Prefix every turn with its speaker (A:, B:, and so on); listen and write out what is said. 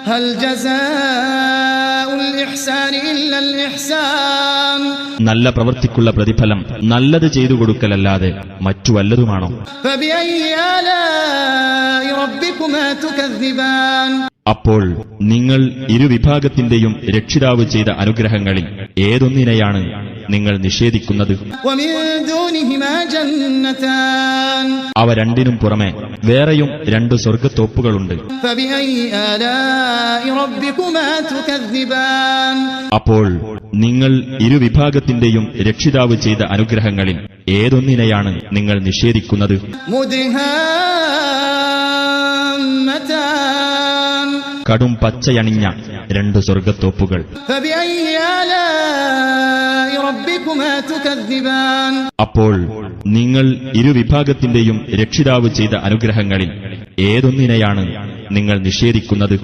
A: هل جزاء الإحسان إلا الإحسان
B: നല്ല പ്രവൃത്തിക്കുള്ള പ്രതിഫലം നല്ലത് ചെയ്തു കൊടുക്കലല്ലാതെ മറ്റു വല്ലതുമാണോ?
A: فبأي آلاء ربكما تكذبان
B: അപ്പോൾ നിങ്ങൾ ഇരുവിഭാഗത്തിന്റെയും രക്ഷിതാവ് ചെയ്ത അനുഗ്രഹങ്ങളിൽ ഏതൊന്നിനെയാണ് നിങ്ങൾ നിഷേധിക്കുന്നത്?
A: ومن دونهما جنتان
B: അവ രണ്ടിനും പുറമെ വേറെയും 2 സ്വർഗ്ഗത്തോപ്പുകളുണ്ട്.
A: فبأي آلاء ربكما تكذبان
B: അപ്പോൾ നിങ്ങൾ ഇരുവിഭാഗത്തിന്റെയും രക്ഷിതാവ് ചെയ്ത അനുഗ്രഹങ്ങളിൽ ഏതൊന്നിനെയാണ് നിങ്ങൾ നിഷേധിക്കുന്നത്?
A: مدهامتان
B: കടും പച്ചയണിഞ്ഞ 2 സ്വർഗ്ഗത്തോപ്പുകൾ.
A: فبأي آلاء ربكما تكذبان
B: അപ്പോൾ നിങ്ങൾ ഇരുവിഭാഗത്തിന്റെയും രക്ഷിതാവ് ചെയ്ത അനുഗ്രഹങ്ങളിൽ ഏതൊന്നിനെയാണ് നിങ്ങൾ നിഷേധിക്കുന്നത്?